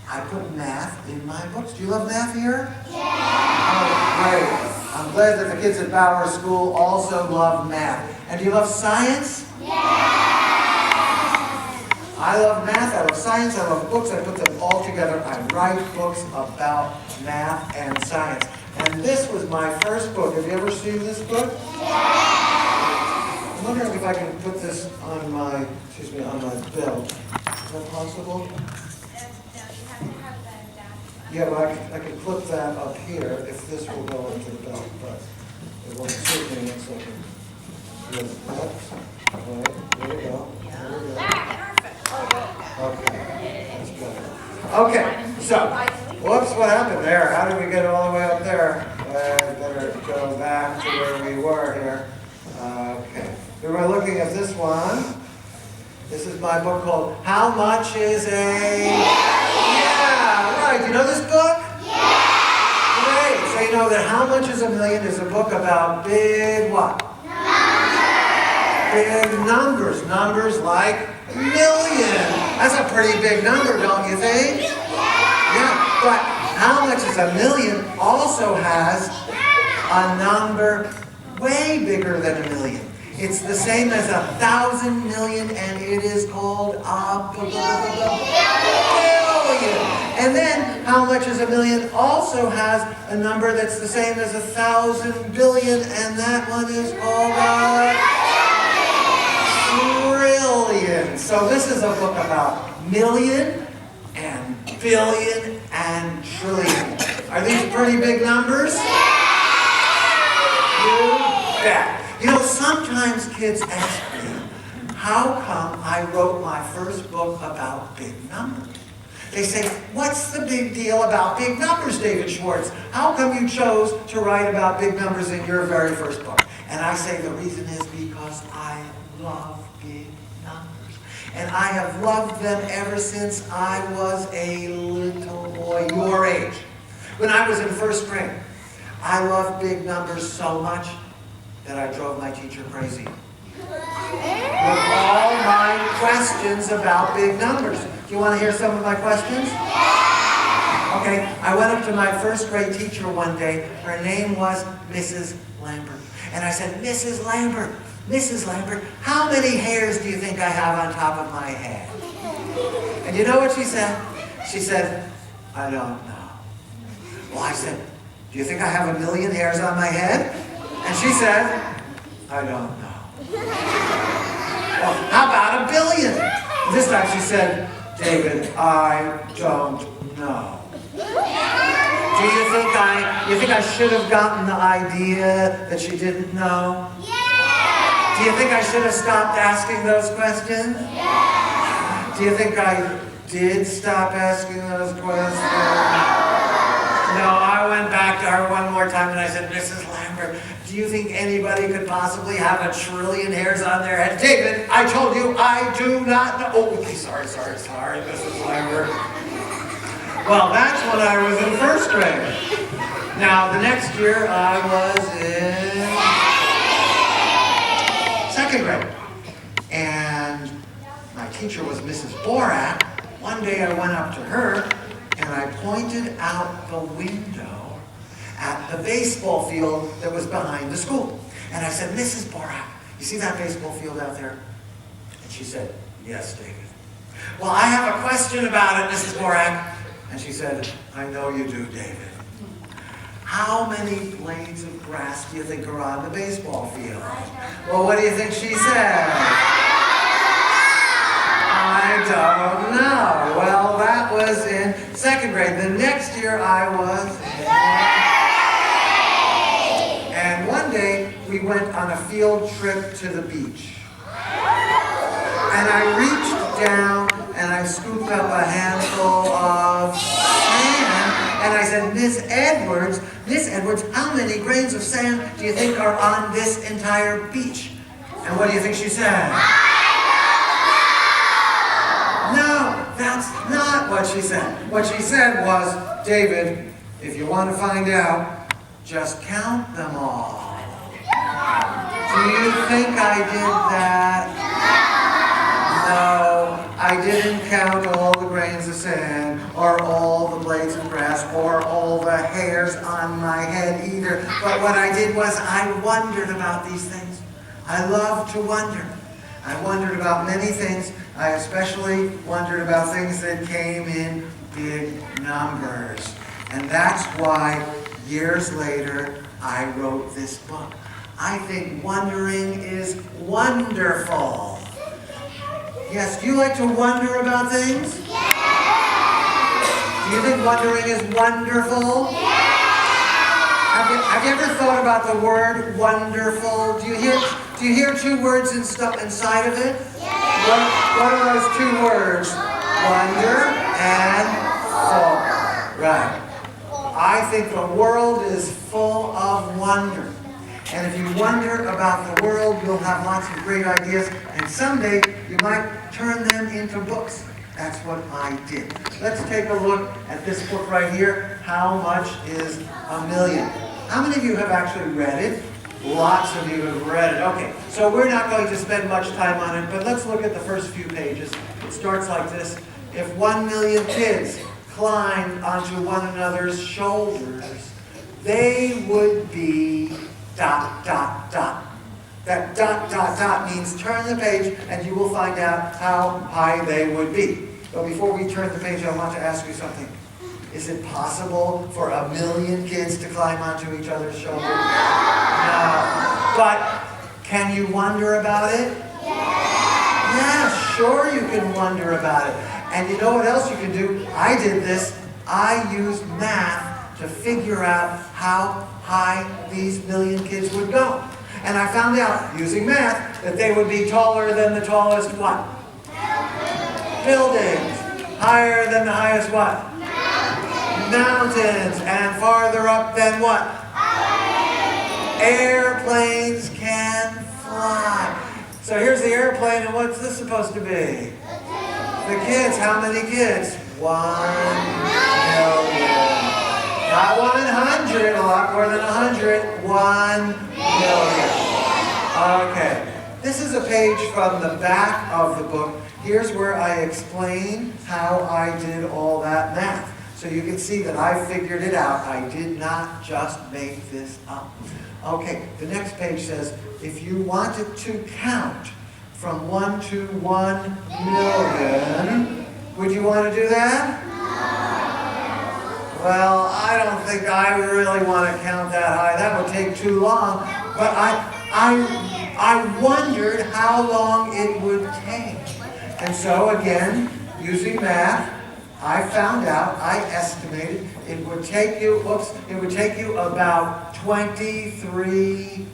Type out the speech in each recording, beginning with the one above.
I put math in my books. Do you love math here? Yeah. Oh, great. I'm glad that the kids at Bauer School also love math. And do you love science? Yeah. I love math, I love science, I love books. I put them all together. I write books about math and science. And this was my first book. Have you ever seen this book? Yeah. I'm wondering if I can put this on my, on my belt. Is that possible? Yeah, but I can clip that up here if this will go into the belt, but it won't suit me. 1 second. Yes, that's right. There we go. There we go. Okay, that's better. Okay, so, whoops, what happened there? How did we get all the way up there? Better go back to where we were here. Okay, we were looking at this one. This is my book called How Much Is a... Yeah, right. Do you know this book? Yeah. Great. So you know that How Much Is a Million is a book about big what? Numbers. Big numbers. Numbers like million. That's a pretty big number, don't you think? Yeah. But How Much Is a Million also has a number way bigger than a million. It's the same as 1,000 million, and it is called a billion. And then, How Much Is a Million also has a number that's the same as 1,000 billion, and that one is called a trillion. So this is a book about million and billion and trillion. Are these pretty big numbers? You bet. You know, sometimes kids ask me, how come I wrote my first book about big numbers? They say, what's the big deal about big numbers, David Schwartz? How come you chose to write about big numbers in your very first book? And I say the reason is because I love big numbers. And I have loved them ever since I was a little boy, your age. When I was in first grade, I loved big numbers so much that I drove my teacher crazy with all my questions about big numbers. Do you want to hear some of my questions? Okay, I went up to my first grade teacher one day. Her name was Mrs. Lambert. And I said, Mrs. Lambert, how many hairs do you think I have on top of my head? And you know what she said? She said, I don't know. Well, I said, do you think I have 1,000,000 hairs on my head? And she said, I don't know. Well, how about 1 billion? And this time she said, David, I don't know. Do you think I should have gotten the idea that she didn't know? Yeah. Do you think I should have stopped asking those questions? Yeah. Do you think I did stop asking those questions? No, I went back to her one more time and I said, Mrs. Lambert, do you think anybody could possibly have 1 trillion hairs on their head? David, I told you I do not know. Oh, okay, sorry, Mrs. Lambert. Well, that's when I was in first grade. Now, the next year I was in second grade. And my teacher was Mrs. Borak. One day I went up to her and I pointed out the window at the baseball field that was behind the school. And I said, Mrs. Borak, you see that baseball field out there? And she said, yes, David. Well, I have a question about it, Mrs. Borak. And she said, I know you do, David. How many blades of grass do you think are on the baseball field? Well, what do you think she said? I don't know. Well, that was in second grade. The next year I was in... And one day we went on a field trip to the beach. And I reached down and I scooped up a handful of sand. And I said, Miss Edwards, how many grains of sand do you think are on this entire beach? And what do you think she said? No, that's not what she said. What she said was, David, if you want to find out, just count them all. Do you think I did that? No. I didn't count all the grains of sand, or all the blades of grass, or all the hairs on my head either. But what I did was I wondered about these things. I love to wonder. I wondered about many things. I especially wondered about things that came in big numbers. And that's why, years later, I wrote this book. I think wondering is wonderful. Yes, do you like to wonder about things? Do you think wondering is wonderful? Have you ever thought about the word wonderful? Do you hear two words inside of it? What are those two words? Wonder and full. Right. I think the world is full of wonder. And if you wonder about the world, you'll have lots of great ideas. And someday, you might turn them into books. That's what I did. Let's take a look at this book right here. How much is a million? How many of you have actually read it? Lots of you have read it. Okay, so we're not going to spend much time on it, but let's look at the first few pages. It starts like this. If 1 million kids climbed onto one another's shoulders, they would be ... That ... That ... means turn the page and you will find out how high they would be. But before we turn the page, I want to ask you something. Is it possible for 1 million kids to climb onto each other's shoulders? No. But can you wonder about it? Yeah, sure you can wonder about it. And you know what else you can do? I did this. I used math to figure out how high these 1 million kids would go. And I found out, using math, that they would be taller than the tallest what? Buildings. Higher than the highest what? Mountains. And farther up than what? Airplanes can fly. So here's the airplane, and what's this supposed to be? The kids. How many kids? 1 million. Not 100, a lot more than 100. 1 million. Okay. This is a page from the back of the book. Here's where I explain how I did all that math. So you can see that I figured it out. I did not just make this up. Okay, the next page says, if you wanted to count from 1 to 1 million, would you want to do that? Well, I don't think I really want to count that high. That would take too long. But I wondered how long it would take. And so again, using math, I found out, I estimated, it would take you about 23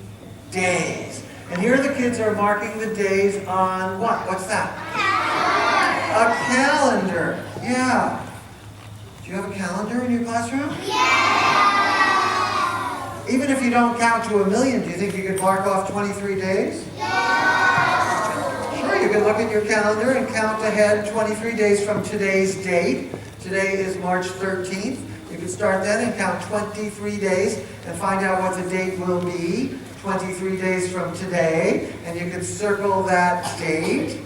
days. And here the kids are marking the days on what? What's that? A calendar. Yeah. Do you have a calendar in your classroom? Yeah! Even if you don't count to 1 million, do you think you could mark off 23 days? Yeah! Sure, you can look at your calendar and count ahead 23 days from today's date. Today is March 13th. You can start then and count 23 days and find out what the date will be 23 days from today. And you can circle that date.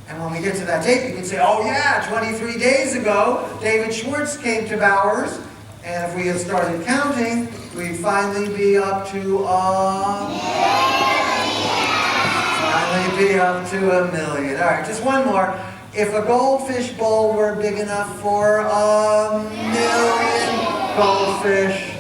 And when we get to that date, you can say, oh yeah, 23 days ago, David Schwartz came to Bowers. And if we had started counting, we'd finally be up to a million. All right, just one more. If a goldfish bowl were big enough for 1 million goldfish,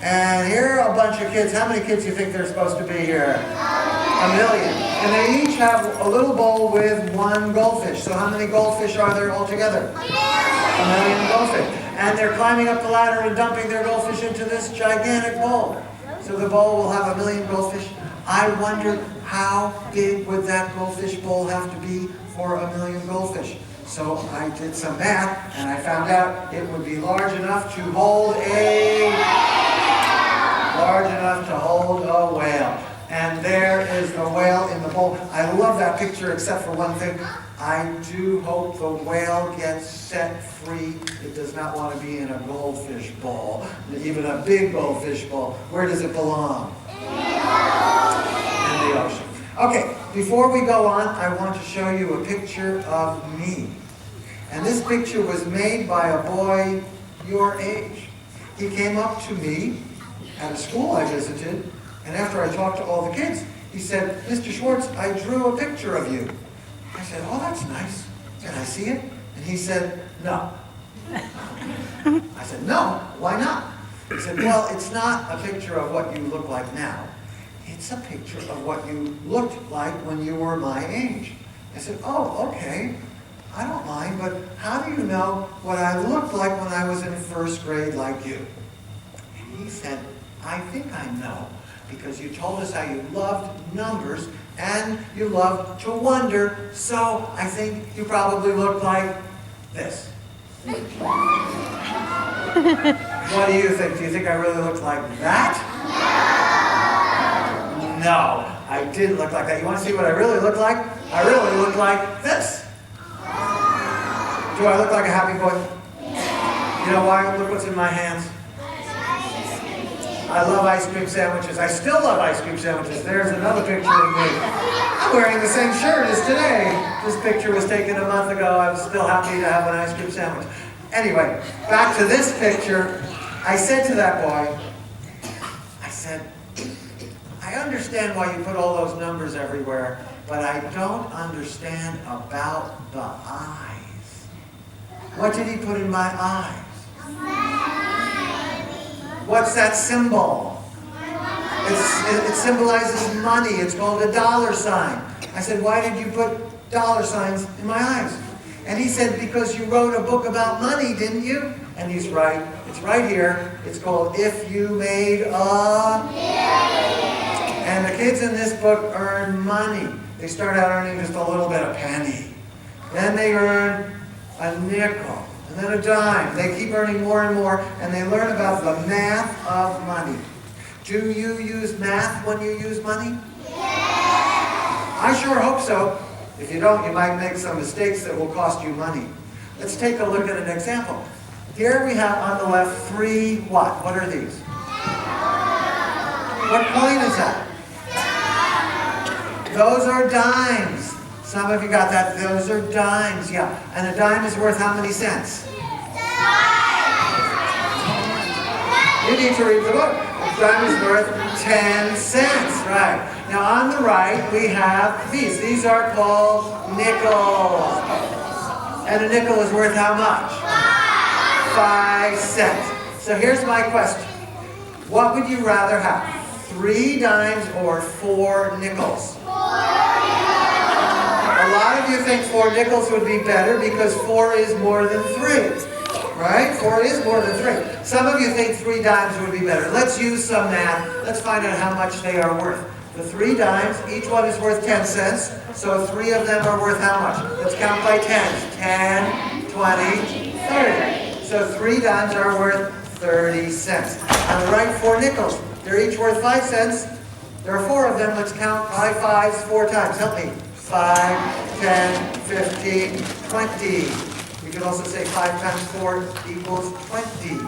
and here are a bunch of kids. How many kids do you think they're supposed to be here? 1 million. And they each have a little bowl with 1 goldfish. So how many goldfish are there altogether? 1 million goldfish. And they're climbing up the ladder and dumping their goldfish into this gigantic bowl. So the bowl will have 1 million goldfish. I wondered how big would that goldfish bowl have to be for 1 million goldfish. So I did some math and I found out it would be large enough to hold a whale. And there is the whale in the bowl. I love that picture except for one thing. I do hope the whale gets set free. It does not want to be in a goldfish bowl, even a big goldfish bowl. Where does it belong? In the ocean. Okay, before we go on, I want to show you a picture of me. And this picture was made by a boy your age. He came up to me at a school I visited, and after I talked to all the kids, he said, "Mr. Schwartz, I drew a picture of you." I said, "Oh, that's nice. Can I see it?" And he said, "No." I said, "No, why not?" He said, "Well, it's not a picture of what you look like now. It's a picture of what you looked like when you were my age." I said, "Oh, okay. I don't mind, but how do you know what I looked like when I was in first grade like you?" And he said, "I think I know, because you told us how you loved numbers and you loved to wonder, so I think you probably looked like this." What do you think? Do you think I really looked like that? No, I didn't look like that. You want to see what I really look like? I really look like this. Do I look like a happy boy? You know why? Look what's in my hands. I love ice cream sandwiches. I still love ice cream sandwiches. There's another picture of me. I'm wearing the same shirt as today. This picture was taken a month ago. I was still happy to have an ice cream sandwich. Anyway, back to this picture. I said to that boy, I said, "I understand why you put all those numbers everywhere, but I don't understand about the eyes." What did he put in my eyes? What's that symbol? It symbolizes money. It's called a dollar sign. I said, "Why did you put dollar signs in my eyes?" And he said, "Because you wrote a book about money, didn't you?" And he's right. It's right here. It's called If You Made a Million. And the kids in this book earn money. They start out earning just a little bit of penny. Then they earn a nickel. And then a dime. They keep earning more and more, and they learn about the math of money. Do you use math when you use money? Yeah. I sure hope so. If you don't, you might make some mistakes that will cost you money. Let's take a look at an example. Here we have on the left 3 what? What are these? What coin is that? Those are dimes. Some of you got that. Those are dimes, yeah. And a dime is worth how many cents? You need to read the book. A dime is worth 10 cents, right. Now on the right, we have these. These are called nickels. And a nickel is worth how much? 5 cents. So here's my question. What would you rather have? 3 dimes or 4 nickels? A lot of you think 4 nickels would be better because 4 is more than 3. Right? 4 is more than 3. Some of you think 3 dimes would be better. Let's use some math. Let's find out how much they are worth. The 3 dimes, each one is worth 10 cents. So 3 of them are worth how much? Let's count by 10s. 10, 20, 30. So 3 dimes are worth 30 cents. On the right, 4 nickels. They're each worth 5 cents. There are 4 of them. Let's count by 5s 4 times. Help me. 5, 10, 15, 20. We could also say 5 times 4 equals 20.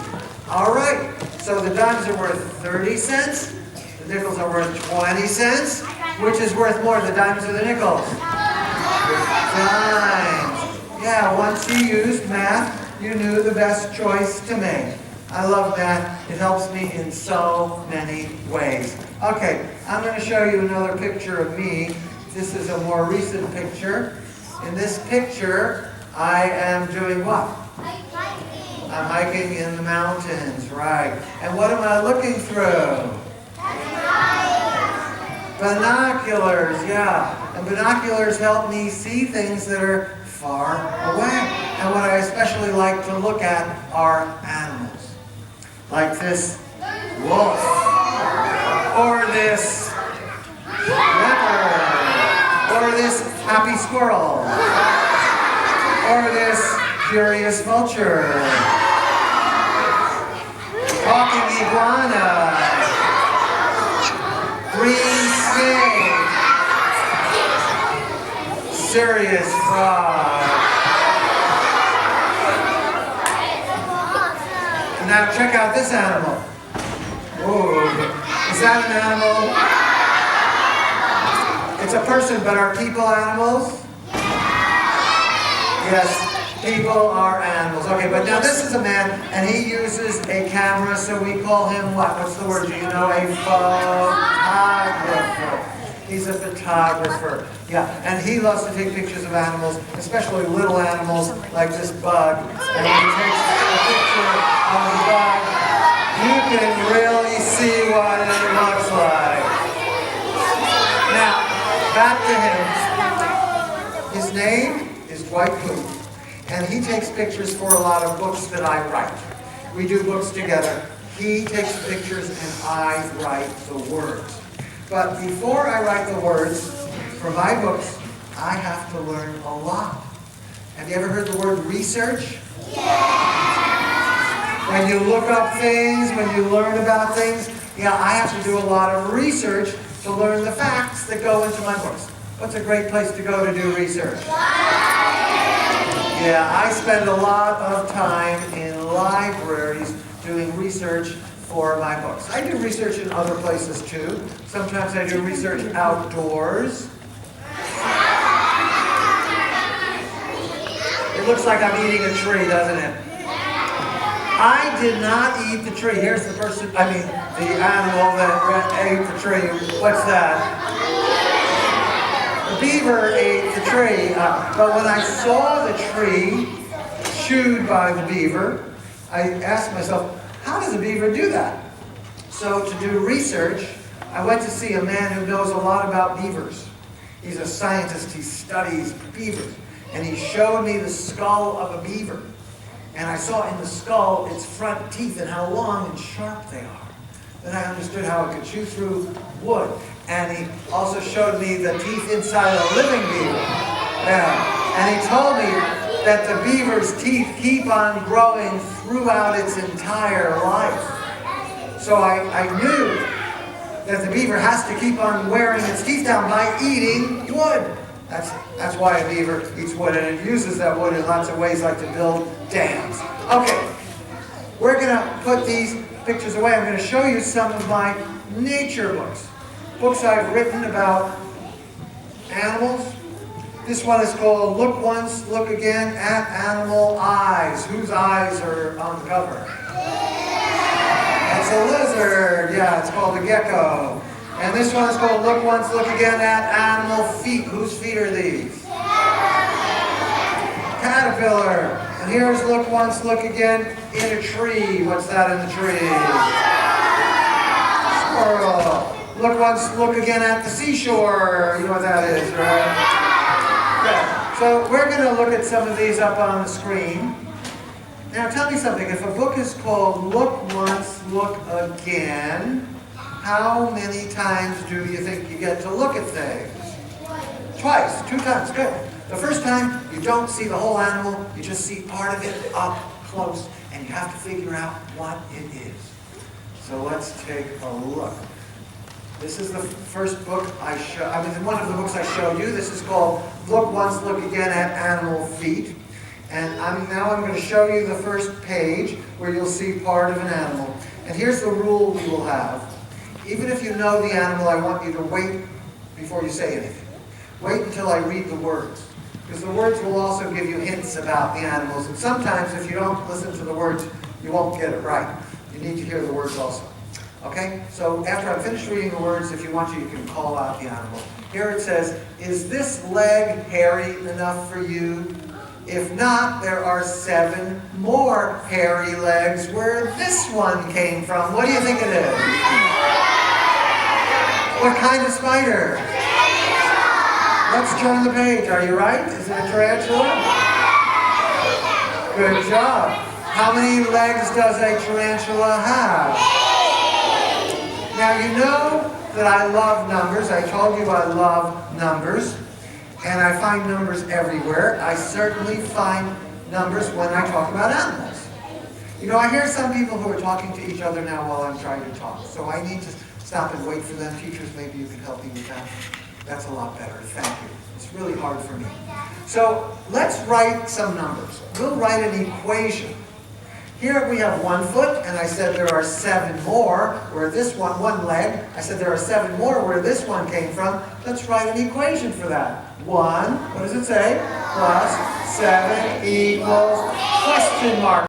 All right. So the dimes are worth 30 cents. The nickels are worth 20 cents. Which is worth more, the dimes or the nickels? Dimes. Yeah, once you used math, you knew the best choice to make. I love math. It helps me in so many ways. Okay, I'm going to show you another picture of me. This is a more recent picture. In this picture, I am doing what? Hiking. I'm hiking in the mountains, right. And what am I looking through? Binoculars, yeah. And binoculars help me see things that are far away. And what I especially like to look at are animals. Like this wolf. Or this leopard. Or this happy squirrel. Or this curious vulture. Talking iguana. Green snake. Serious frog. Now check out this animal. Whoa. Is that an animal? It's a person, but are people animals? Yes, people are animals. Okay, but now this is a man, and he uses a camera, so we call him what? What's the word? Do you know? A photographer. He's a photographer. Yeah, and he loves to take pictures of animals, especially little animals like this bug. And when he takes a picture of the bug, you can really see what it looks like. Now, back to him. His name is Dwight Booth, and he takes pictures for a lot of books that I write. We do books together. He takes pictures and I write the words. But before I write the words for my books, I have to learn a lot. Have you ever heard the word research? Yeah. When you look up things, when you learn about things, yeah, I have to do a lot of research to learn the facts that go into my books. What's a great place to go to do research? Yeah, I spend a lot of time in libraries doing research for my books. I do research in other places too. Sometimes I do research outdoors. It looks like I'm eating a tree, doesn't it? I did not eat the tree. Here's the person, the animal that ate the tree. What's that? The beaver ate the tree. But when I saw the tree chewed by the beaver, I asked myself, how does a beaver do that? So to do research, I went to see a man who knows a lot about beavers. He's a scientist, he studies beavers. And he showed me the skull of a beaver. And I saw in the skull its front teeth and how long and sharp they are. Then I understood how it could chew through wood. And he also showed me the teeth inside a living beaver. Yeah. And he told me that the beaver's teeth keep on growing throughout its entire life. So I knew that the beaver has to keep on wearing its teeth down by eating wood. That's why a beaver eats wood, and it uses that wood in lots of ways, like to build dams. Okay, we're going to put these pictures away. I'm going to show you some of my nature books. Books I've written about animals. This one is called Look Once, Look Again at Animal Eyes. Whose eyes are on the cover? It's a lizard. Yeah, it's called a gecko. And this one is called Look Once, Look Again at Animal Feet. Whose feet are these? Caterpillar. And here's Look Once, Look Again in a tree. What's that in the tree? Squirrel. Look once, look again at the seashore. You know what that is, right? Okay. So we're going to look at some of these up on the screen. Now tell me something. If a book is called Look Once, Look Again, how many times do you think you get to look at things? Twice. 2 times. Good. The first time, you don't see the whole animal. You just see part of it up close, and you have to figure out what it is. So let's take a look. This is the first book one of the books I showed you. This is called Look Once, Look Again at Animal Feet. And now I'm going to show you the first page where you'll see part of an animal. And here's the rule we will have. Even if you know the animal, I want you to wait before you say anything. Wait until I read the words. Because the words will also give you hints about the animals. And sometimes if you don't listen to the words, you won't get it right. You need to hear the words also. Okay? So after I'm finished reading the words, if you want to, you can call out the animal. Here it says, is this leg hairy enough for you? If not, there are 7 more hairy legs where this one came from. What do you think it is? What kind of spider? Let's turn the page. Are you right? Is it a tarantula? Good job. How many legs does a tarantula have? Now you know that I love numbers. I told you I love numbers. And I find numbers everywhere. I certainly find numbers when I talk about animals. You know, I hear some people who are talking to each other now while I'm trying to talk. So I need to stop and wait for them. Teachers, maybe you can help me with that. That's a lot better. Thank you. It's really hard for me. So let's write some numbers. We'll write an equation. Here we have 1 foot, and I said there are 7 more where this one leg. I said there are 7 more where this one came from. Let's write an equation for that. 1, what does it say? Plus 7 equals question mark.